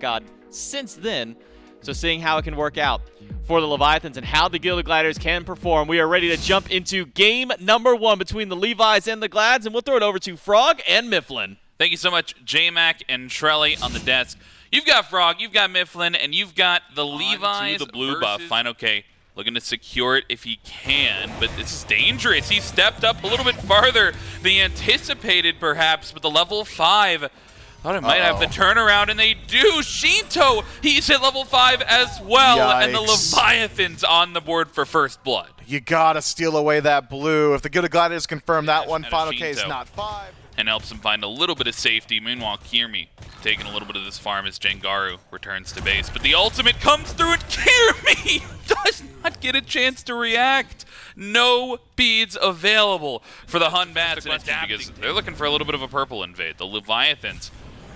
God since then. So seeing how it can work out for the Leviathans and how the Gilded Gladiators can perform, we are ready to jump into game number 1 between the Levi's and the Glads, and we'll throw it over to Frog and Mifflin. Thank you so much, J-Mac and Trelly on the desk. You've got Frog, you've got Mifflin, and you've got the Levi's. The blue buff. Fine, okay. Looking to secure it if he can, but it's dangerous. He stepped up a little bit farther than he anticipated, perhaps, but the level 5. Thought it might have the turnaround, and they do. Shinto, he's at level 5 as well, and the Leviathans on the board for first blood. You gotta steal away that blue. If the Gilded Gladiators confirm that one, Final K is not 5. And helps him find a little bit of safety. Meanwhile, Kirmi taking a little bit of this farm as Jengaru returns to base. But the ultimate comes through, and Kirmi does not get a chance to react. No beads available for the Hun Bats, because they're looking for a little bit of a purple invade. The Leviathans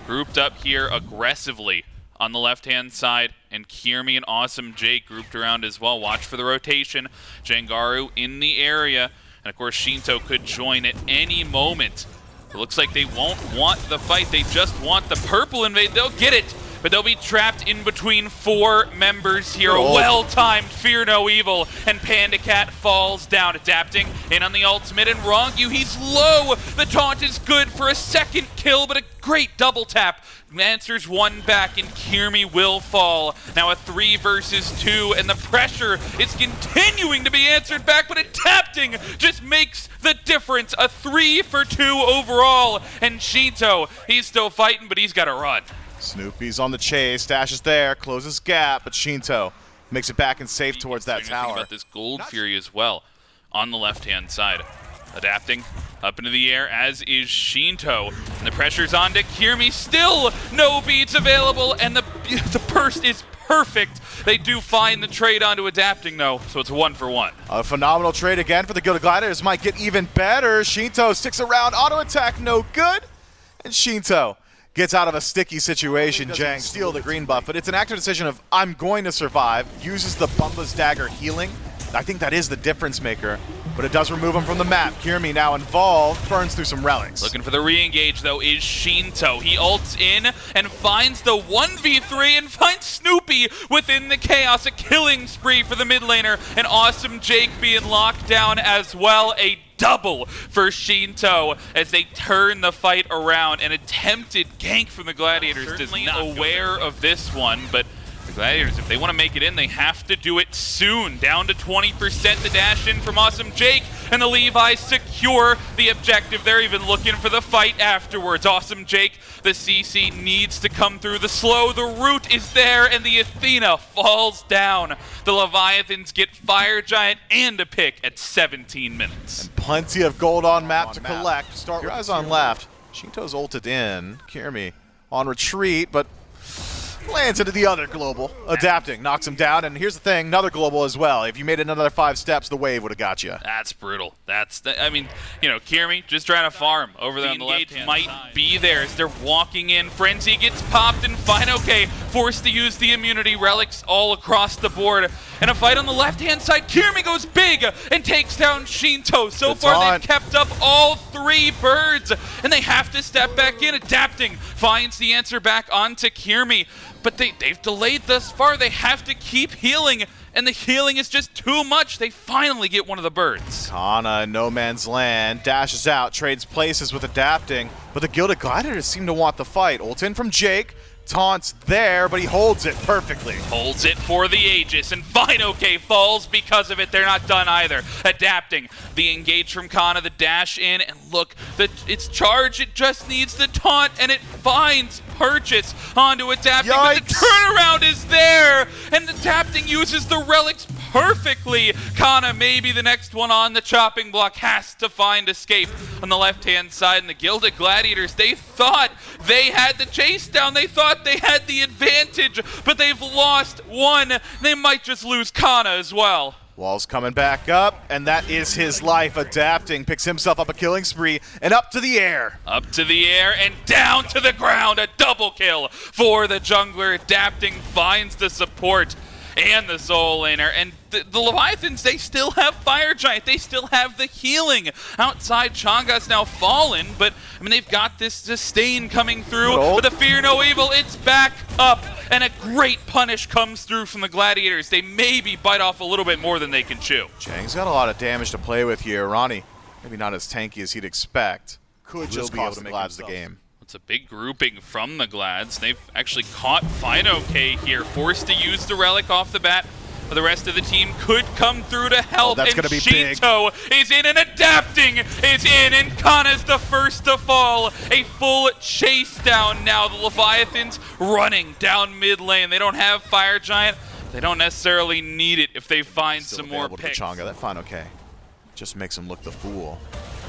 grouped up here aggressively on the left-hand side, and Kirmi and Awesome Jake grouped around as well. Watch for the rotation. Jengaru in the area, and of course Shinto could join at any moment. It looks like they won't want the fight. They just want the purple invade. They'll get it, but they'll be trapped in between 4 members here. Well-timed Fear No Evil, and Panda Cat falls down, adapting in on the ultimate, and Rongu, he's low. The taunt is good for a second kill, but a great double tap. Answers one back, and Kirmi will fall. Now a 3 versus 2, and the pressure is continuing to be answered back, but adapting just makes the difference. A 3 for 2 overall, and Shinto, he's still fighting, but he's got to run. Snoopy's on the chase, Dash is there, closes gap, but Shinto makes it back and safe towards that tower. Think about this Gold Fury as well on the left-hand side. Adapting up into the air, as is Shinto. And the pressure's on to Kirmi. Still no beats available, and the burst is perfect. They do find the trade onto adapting, though, so it's 1 for 1. A phenomenal trade again for the Gilded Gladiators. Might get even better. Shinto sticks around. Auto attack, no good. And Shinto gets out of a sticky situation. Jang steal the green buff, but it's an active decision of, I'm going to survive. Uses the Bumba's Dagger healing. I think that is the difference maker, but it does remove him from the map. Kirmi now involved, burns through some relics. Looking for the re-engage, though, is Shinto. He ults in and finds the 1v3 and finds Snoopy within the chaos. A killing spree for the mid laner, and Awesome Jake being locked down as well. A double for Shinto as they turn the fight around. An attempted gank from the Gladiators. Certainly aware of this one, but the Gladiators, if they want to make it in, they have to do it soon. Down to 20% the dash in from Awesome Jake, and the Levi's secure the objective. They're even looking for the fight afterwards. Awesome Jake, the CC needs to come through the slow. The root is there, and the Athena falls down. The Leviathans get Fire Giant and a pick at 17 minutes. And plenty of gold on map to collect. Start your eyes on left. Shinto's ulted in. Kirmi on retreat, but lands into the other global. Adapting, knocks him down, and here's the thing, another global as well. If you made another 5 steps, the wave would have got you. That's brutal. I mean, you know, Kirmi just trying to farm over there on the left-hand might be there as they're walking in. Frenzy gets popped, and Fine OK forced to use the immunity relics all across the board. And a fight on the left-hand side. Kirmi goes big and takes down Shinto. So far, they've kept up all 3 birds, and they have to step back in. Adapting finds the answer back onto Kirmi. But they've delayed thus far. They have to keep healing, and the healing is just too much. They finally get one of the birds. Kana in no man's land, dashes out, trades places with Adapting, but the Gilded Gladiators seem to want the fight. Ult in from Jake, taunts there, but he holds it perfectly. Holds it for the Aegis, and Fine OK falls because of it. They're not done either. Adapting, the engage from Kana, the dash in, and look, it's charged. It just needs the taunt, and it finds Purchase onto Adapting, but the turnaround is there, and Adapting uses the relics perfectly. Kana, maybe the next one on the chopping block, has to find escape on the left-hand side, and the Gilded Gladiators, they thought they had the chase down. They thought they had the advantage, but they've lost one. They might just lose Kana as well. Wall's coming back up, and that is his life. Adapting, picks himself up a killing spree, and up to the air. Up to the air and down to the ground. A double kill for the jungler. Adapting finds the support. and the Soul Laner. And the Leviathans, they still have Fire Giant. They still have the healing. Outside, Changa's now fallen, but I mean, they've got this sustain coming through. With the Fear No Evil, it's back up. And a great punish comes through from the Gladiators. They maybe bite off a little bit more than they can chew. Jang's got a lot of damage to play with here. Ronnie, maybe not as tanky as he'd expect. Could just be able to make Glads the game. It's a big grouping from the Glads. They've actually caught FinoK here, forced to use the Relic off the bat. But the rest of the team could come through to help. That's and gonna be Shinto is in, and Adapting is in, and Kana's the first to fall. A full chase down now. The Leviathans running down mid lane. They don't have Fire Giant. They don't necessarily need it if they find some more picks. Changa, that FinoK just makes him look the fool.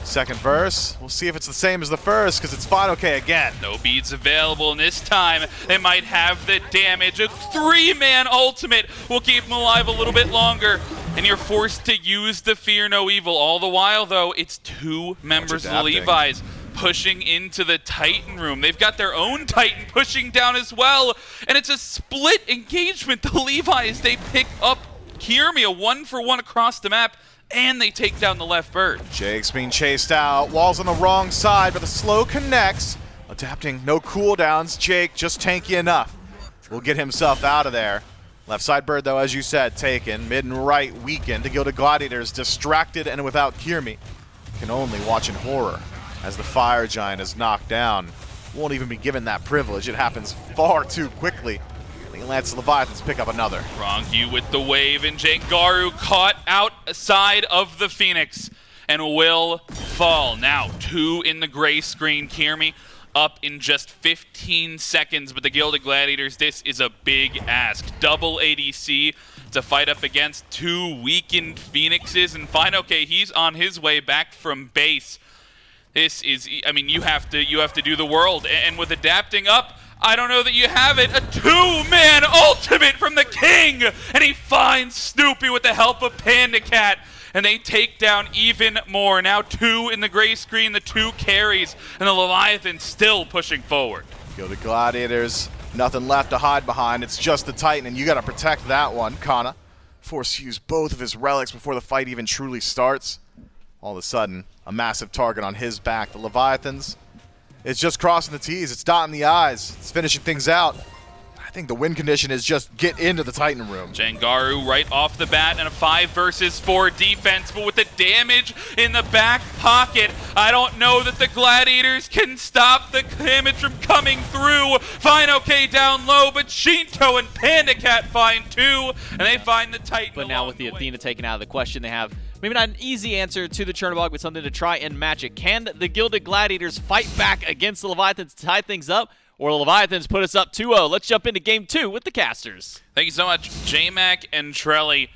Second verse, we'll see if it's the same as the first, because it's FinoK again. No beads available, and this time they might have the damage. A 3-man ultimate will keep them alive a little bit longer, and you're forced to use the Fear No Evil. All the while, though, it's 2 members of the Levi's pushing into the Titan room. They've got their own Titan pushing down as well, and it's a split engagement. The Levi's, they pick up Kirmi, a 1-for-1 across the map, and they take down the left bird. Jake's being chased out. Wall's on the wrong side, but the slow connects. Adapting, no cooldowns. Jake just tanky enough. Will get himself out of there. Left side bird, though, as you said, taken. Mid and right weakened. To go to Gladiators, distracted and without Kirmi. Can only watch in horror as the Fire Giant is knocked down. Won't even be given that privilege. It happens far too quickly. The Atlantis Leviathans pick up another. Rongyu with the wave, and Jengaru caught outside of the Phoenix and will fall. Now 2 in the gray screen. Kirmi up in just 15 seconds, but the Gilded Gladiators, this is a big ask. Double ADC to fight up against 2 weakened Phoenixes, and FinoK, he's on his way back from base. This is, I mean, you have to do the world, and with Adapting up, I don't know that you have it. A 2-man ultimate from the King, and he finds Snoopy with the help of Panda Cat, and they take down even more. Now 2 in the gray screen, the 2 carries, and the Leviathan still pushing forward. Go to Gladiators, nothing left to hide behind. It's just the Titan, and you got to protect that one. Kana forced to use both of his relics before the fight even truly starts. All of a sudden, a massive target on his back. The Leviathans, it's just crossing the T's. It's dotting the I's. It's finishing things out. I think the win condition is just get into the Titan room. Jengaru right off the bat and a 5 versus 4 defense, but with the damage in the back pocket, I don't know that the Gladiators can stop the damage from coming through. FinoK down low, but Shinto and Panda Cat find 2, and they find the Titan. But now with the Athena taken out of the question, they have maybe not an easy answer to the Chernobog, but something to try and match it. Can the Gilded Gladiators fight back against the Leviathans to tie things up, or the Leviathans put us up 2-0? Let's jump into game 2 with the casters. Thank you so much, J-Mac and Trelly.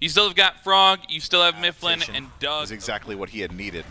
You still have got Frog, you still have Mifflin and Doug. Is exactly what he had needed.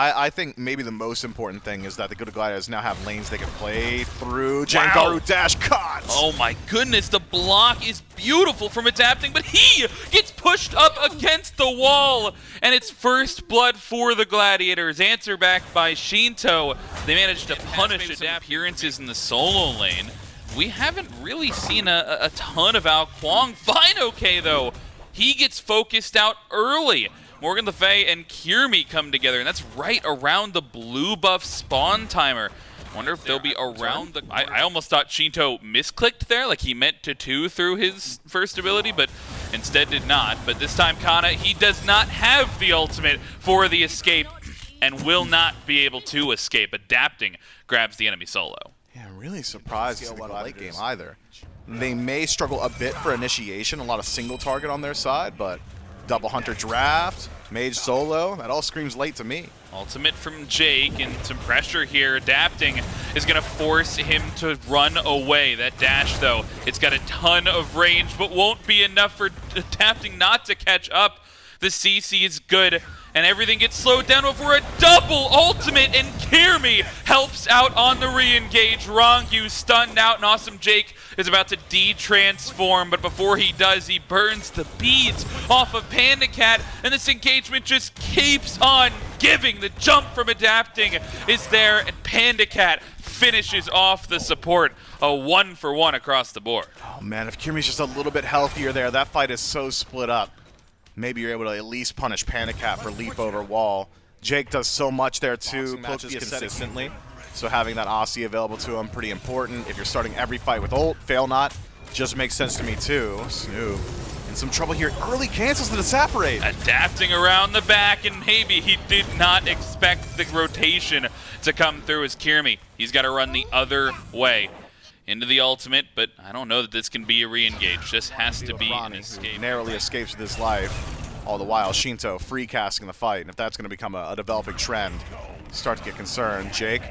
I think maybe the most important thing is that the Gilded Gladiators now have lanes they can play through. Jengaru dash cuts. Oh my goodness, the block is beautiful from Adapting, but he gets pushed up against the wall, and it's first blood for the Gladiators. Answer back by Shinto. They managed to punish Adapting. Appearances in the solo lane. We haven't really seen a ton of Ao Kuang. FinoK, though, he gets focused out early. Morgan Le Fay and Kirmi come together, and that's right around the blue buff spawn timer. Wonder if they'll be around the... I almost thought Shinto misclicked there, like he meant to 2 through his first ability, but instead did not. But this time Kana, he does not have the ultimate for the escape and will not be able to escape. Adapting grabs the enemy solo. Yeah, I'm really surprised in the late game either. They may struggle a bit for initiation, a lot of single target on their side, but double hunter draft, mage solo, that all screams late to me. Ultimate from Jake, and some pressure here. Adapting is going to force him to run away. That dash, though, it's got a ton of range, but won't be enough for Adapting not to catch up. The CC is good, and everything gets slowed down over a double ultimate, and Kirmi helps out on the re-engage. Rongyu stunned out, and Awesome Jake is about to de-transform, but before he does, he burns the beads off of Panda Cat, and this engagement just keeps on giving. The jump from Adapting is there, and Panda Cat finishes off the support. A 1-for-1 across the board. Oh man, if Kirmi's just a little bit healthier there, that fight is so split up. Maybe you're able to at least punish Panicat for leap over wall. Jake does so much there too, matches consistently. So having that Aussie available to him, pretty important. If you're starting every fight with ult, fail not, just makes sense to me too. Snoop in some trouble here. Early cancels the Disapparate. Adapting around the back, and maybe he did not expect the rotation to come through as Kirmi. He's got to run the other way into the ultimate, but I don't know that this can be a re-engage. This has to be an escape. Narrowly escapes with his life. All the while, Shinto free casting the fight, and if that's going to become a developing trend, start to get concerned. Jake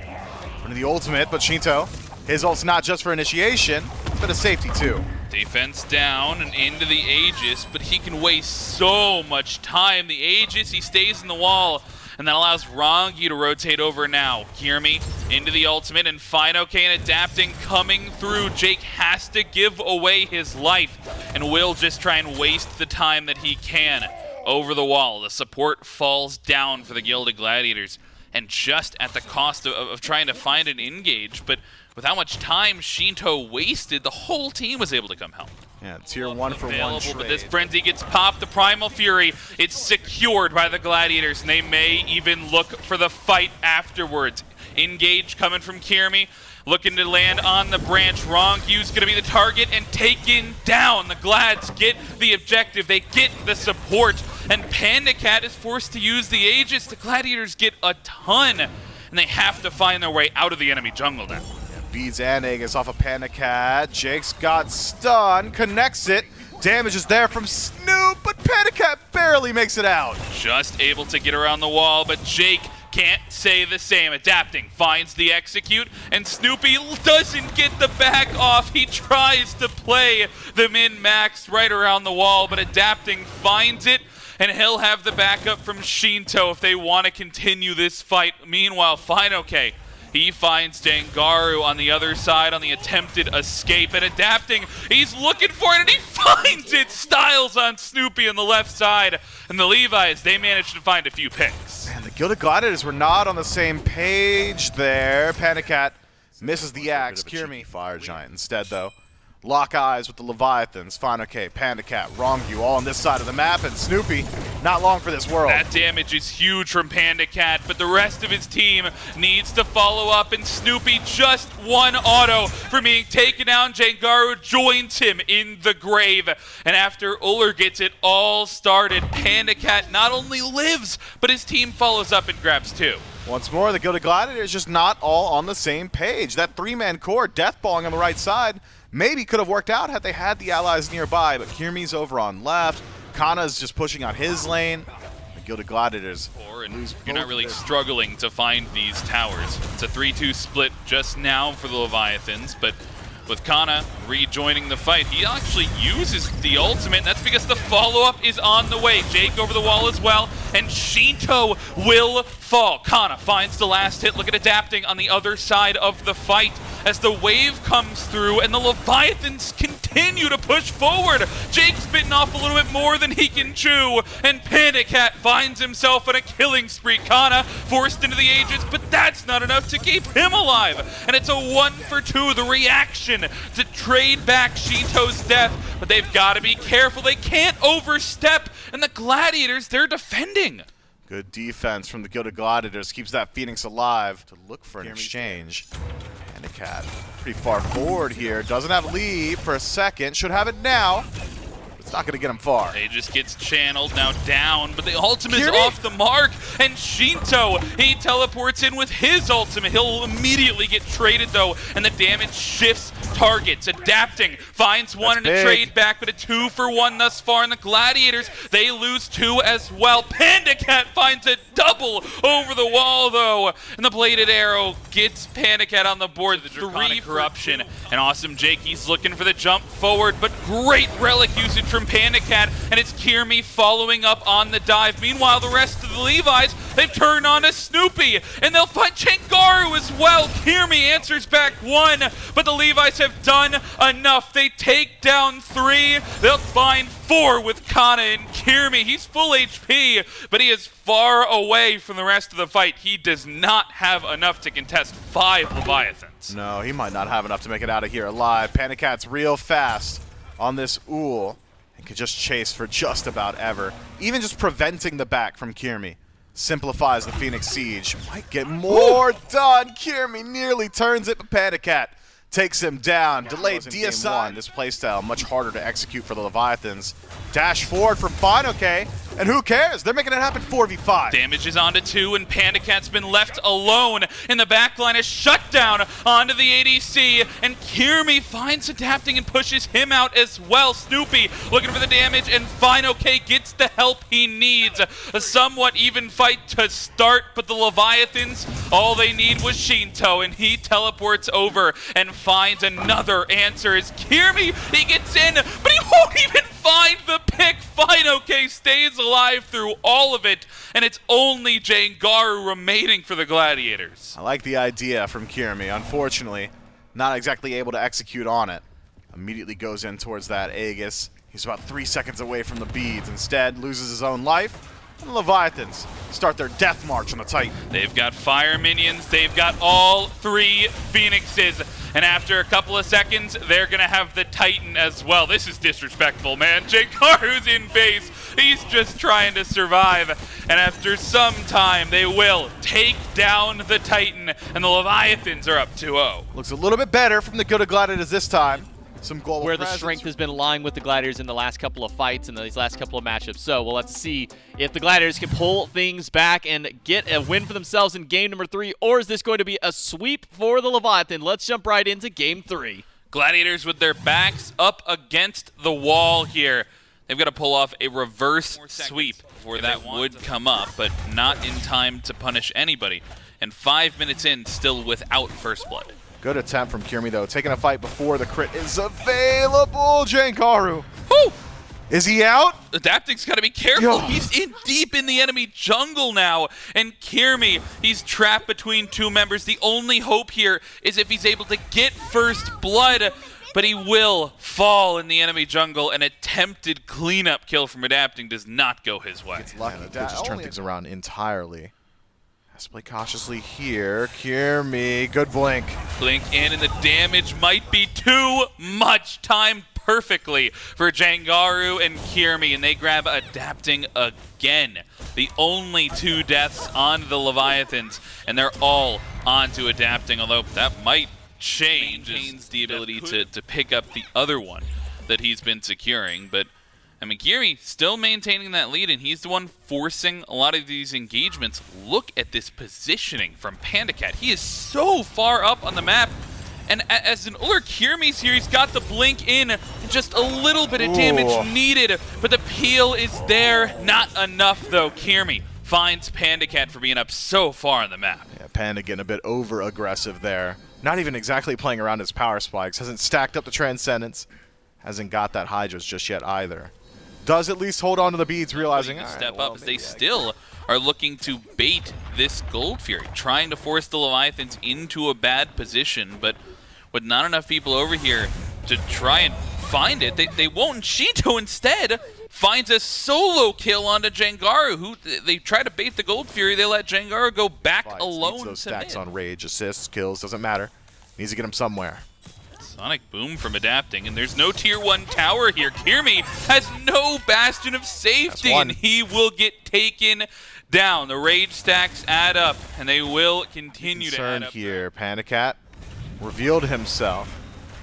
into the ultimate, but Shinto, his ult's not just for initiation, but a safety too. Defense down and into the Aegis, but he can waste so much time. The Aegis, he stays in the wall, and that allows Rongi to rotate over now. Kirmi into the ultimate, and Finokane adapting, coming through. Jake has to give away his life, and will just try and waste the time that he can over the wall. The support falls down for the Gilded Gladiators, and just at the cost of trying to find an engage, but with how much time Shinto wasted, the whole team was able to come help. Yeah, tier 1-for-1 trade. But this frenzy gets popped. The Primal Fury, it's secured by the Gladiators, and they may even look for the fight afterwards. Engage coming from Kirmi, looking to land on the branch. Rongyu's going to be the target and taken down. The Glads get the objective. They get the support, and Pandacat is forced to use the Aegis. The Gladiators get a ton, and they have to find their way out of the enemy jungle now. Beads and Aegis off of Panicat. Jake's got stun, connects it. Damage is there from Snoop, but Panicat barely makes it out. Just able to get around the wall, but Jake can't say the same. Adapting, finds the execute, and Snoopy doesn't get the back off. He tries to play the min-max right around the wall, but Adapting finds it, and he'll have the backup from Shinto if they want to continue this fight. Meanwhile, Finokane, he finds Dangaru on the other side on the attempted escape, and Adapting, he's looking for it, and he finds it! Styles on Snoopy on the left side, and the Levi's, they managed to find a few picks. Man, the Gilded Gladiators were not on the same page there. Panicat misses the axe. Kirmi, Fire Giant instead, though. Lock eyes with the Leviathans. Finokane, Pandacat, Rongu all on this side of the map, and Snoopy, not long for this world. That damage is huge from Pandacat, but the rest of his team needs to follow up, and Snoopy just one auto from being taken down. Jangaru joins him in the grave, and after Uller gets it all started, Pandacat not only lives, but his team follows up and grabs two. Once more, the Gilded Gladiators just not all on the same page. That three-man core, Deathballing on the right side, maybe could have worked out had they had the allies nearby, but Kirmi's over on left. Kana's just pushing on his lane. The Gilded Gladiators lose. You're not really struggling to find these towers. It's a 3-2 split just now for the Leviathans, but with Kana rejoining the fight, he actually uses the ultimate, and that's because the follow-up is on the way. Jake over the wall as well, and Shinto will fall. Kana finds the last hit. Look at Adapting on the other side of the fight as the wave comes through, and the Leviathans continue to push forward. Jake's bitten off a little bit more than he can chew, and Pandacat finds himself on a killing spree. Kana forced into the Aegis, but that's not enough to keep him alive, and it's a 1-for-2. The reaction to trade back Shinto's death, but they've got to be careful. They can't overstep, and the Gladiators, they're defending. Good defense from the Gilded Gladiators keeps that Phoenix alive to look for an exchange. Pandacat pretty far forward here. Doesn't have lead for a second. Should have it now. It's not going to get him far. Aegis gets channeled, now down, but the ultimate's off the mark, and Shinto, he teleports in with his ultimate. He'll immediately get traded, though, and the damage shifts targets. Adapting, finds one in a trade back, but a 2-for-1 thus far, and the Gladiators, they lose 2 as well. Pandacat finds a double over the wall, though, and the Bladed Arrow gets Pandacat on the board. The Draconic Corruption, and Awesome Jake, he's looking for the jump forward, but great relic usage from Pandacat, and it's Kirmi following up on the dive. Meanwhile, the rest of the Levi's, They've turned on to Snoopy, and they'll find Changaru as well. Kirmi answers back 1, but the Levi's have done enough. They take down 3. They'll find 4 with Kana and Kirmi. He's full HP, but he is far away from the rest of the fight. He does not have enough to contest 5 Leviathans. No, he might not have enough to make it out of here alive. Panic Cat's real fast on this Uhl and can just chase for just about ever. Even just preventing the back from Kirmi simplifies the Phoenix Siege. Might get more done. Kirmi nearly turns it, but Panic Cat takes him down. Delayed DSI. This playstyle much harder to execute for the Leviathans. Dash forward from Fine, okay. And who cares? They're making it happen 4v5. Damage is onto 2, and Panda Cat's been left alone. And the backline is shut down onto the ADC. And Kirmi finds adapting and pushes him out as well. Snoopy looking for the damage, and Fine okay gets the help he needs. A somewhat even fight to start, but the Leviathans, all they need was Shinto, and he teleports over and finds another answer as Kirmi, he gets in, but he won't even find the pick. Fine okay stays alive through all of it, and it's only Jangaru remaining for the Gladiators. I like the idea from Kirmi. Unfortunately, not exactly able to execute on it. Immediately goes in towards that Aegis. He's about 3 seconds away from the beads. Instead, loses his own life. And the Leviathans start their death march on the Titan. They've got fire minions. They've got all 3 Phoenixes. And after a couple of seconds, they're going to have the Titan as well. This is disrespectful, man. Jangaru's in base. He's just trying to survive. And after some time, they will take down the Titan. And the Leviathans are up 2-0. Looks a little bit better from the Good of Gladiators this time. Some global where the presence. strength has been lying with the Gladiators in the last couple of fights and these last couple of matchups. So we'll have to see if the Gladiators can pull things back and get a win for themselves in game number 3, or is this going to be a sweep for the Leviathan? Let's jump right into game 3. Gladiators with their backs up against the wall here. They've got to pull off a reverse sweep before that would come up, but not in time to punish anybody. And 5 minutes in, still without first blood. Good attempt from Kirmi, though. Taking a fight before the crit is available. Jangaru. Woo! Is he out? Adapting's got to be careful. Yo. He's in deep in the enemy jungle now. And Kirmi, he's trapped between 2 members. The only hope here is if he's able to get first blood. But he will fall in the enemy jungle. An attempted cleanup kill from Adapting does not go his way. It's lucky. They just turn things around entirely. Has to play cautiously here. Kirmi. Good blink. Blink in, and the damage might be too much. Timed perfectly for Jangaru and Kirmi, and they grab Adapting again. The only 2 deaths on the Leviathans, and they're all onto Adapting, although that might change. Maintains the ability to pick up the other one that he's been securing, but I mean, Kirmi still maintaining that lead, and he's the one forcing a lot of these engagements. Look at this positioning from Panda Cat. He is so far up on the map. And as an Uller, Kirmi's here. He's got the blink in. Just a little bit of damage needed. But the peel is there. Not enough, though. Kirmi finds Panda Cat for being up so far on the map. Yeah, Panda getting a bit over-aggressive there. Not even exactly playing around his power spikes. Hasn't stacked up the Transcendence. Hasn't got that Hydras just yet either. Does at least hold on to the beads, realizing step up as they still are looking to bait this Gold Fury, trying to force the Leviathans into a bad position, but with not enough people over here to try and find it, they won't. Shinto instead finds a solo kill onto Jangaru, who they try to bait the Gold Fury. They let Jangaru go back alone. Needs those to stacks mid. on rage, assists, kills, doesn't matter. Needs to get him somewhere. Sonic Boom from Adapting, and there's no tier 1 tower here. Kirmi has no bastion of safety, and he will get taken down. The rage stacks add up, and they will continue to add up. Here, Panda Cat revealed himself.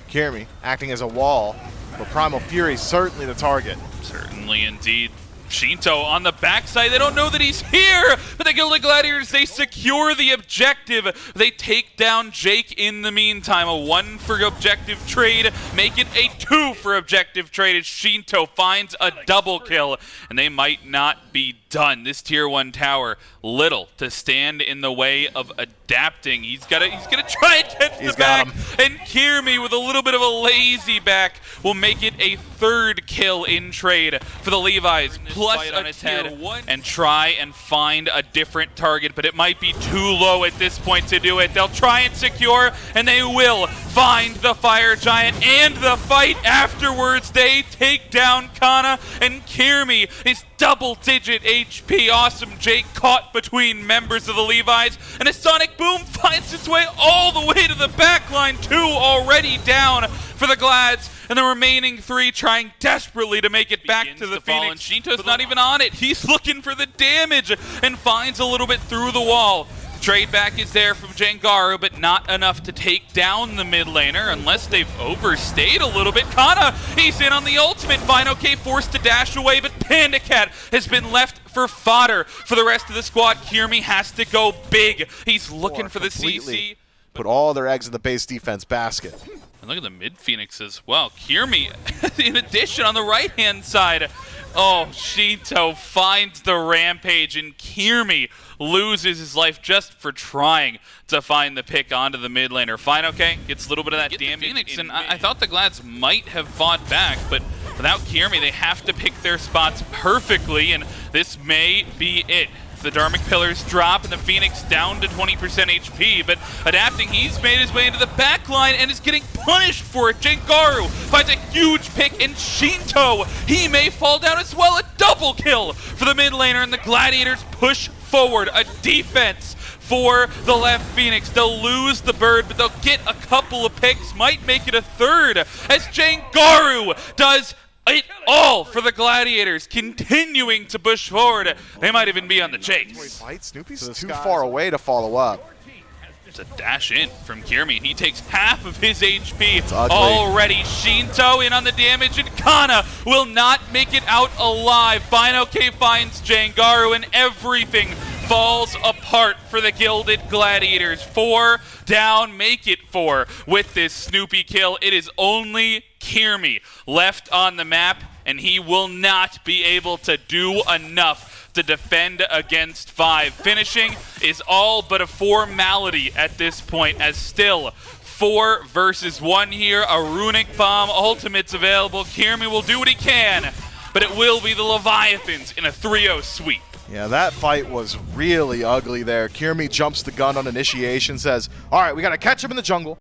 Kirmi acting as a wall, but Primal Fury certainly the target. Certainly indeed. Shinto on the backside. They don't know that he's here, but the Gilded Gladiators, they secure the objective. They take down Jake in the meantime. A 1 for objective trade, make it a 2 for objective trade as Shinto finds a double kill, and they might not be done. done. This tier 1 tower, little to stand in the way of adapting. He's gonna try and catch the back, and Kiermi with a little bit of a lazy back will make it a 3rd kill in trade for the Levi's, plus a tier 1, and try and find a different target, but it might be too low at this point to do it. They'll try and secure, and they will find the Fire Giant, and the fight afterwards. They take down Kana, and Kiermi is double-digit HP. Awesome Jake caught between members of the Levi's, and a Sonic Boom finds its way all the way to the backline. 2 already down for the Glads, and the remaining 3 trying desperately to make it back to the Phoenix. Shinto's not even on it. He's looking for the damage and finds a little bit through the wall. Trade back is there from Jengaru, but not enough to take down the mid laner unless they've overstayed a little bit. Kana, he's in on the ultimate. Fine-OK forced to dash away, but Panda Cat has been left for fodder for the rest of the squad. Kiermi has to go big. He's looking for the CC. Put all their eggs in the base defense basket. And look at the mid Phoenix as well. Kiermi, in addition, on the right-hand side. Oh, Shinto finds the rampage, and Kiermi loses his life just for trying to find the pick onto the mid laner. Fine-OK gets a little bit of that damage. Phoenix, and I thought the Glads might have fought back, but without Kiermi, they have to pick their spots perfectly, and this may be it. The Dharmic Pillars drop, and the Phoenix down to 20% HP, but adapting, he's made his way into the backline and is getting punished for it. Jengaru finds a huge pick, and Shinto, he may fall down as well. A double kill for the mid laner, and the Gladiators push forward. A defense for the left Phoenix. They'll lose the bird, but they'll get a couple of picks, might make it a 3rd, as Jengaru does it all for the Gladiators, continuing to push forward. They might even be on the chase. Snoopy's too far away to follow up. It's a dash in from Kiermi. He takes half of his HP already. Shinto in on the damage, and Kana will not make it out alive. Fine-OK finds Jengaru, and everything falls apart for the Gilded Gladiators. 4 down, make it 4 with this Snoopy kill. It is only Kiermi left on the map, and he will not be able to do enough to defend against 5. Finishing is all but a formality at this point, as still 4 versus 1 here. A Runic Bomb, ultimate's available. Kiermi will do what he can, but it will be the Leviathans in a 3-0 sweep. Yeah, that fight was really ugly there. Kiermi jumps the gun on initiation, says, all right, we got to catch him in the jungle.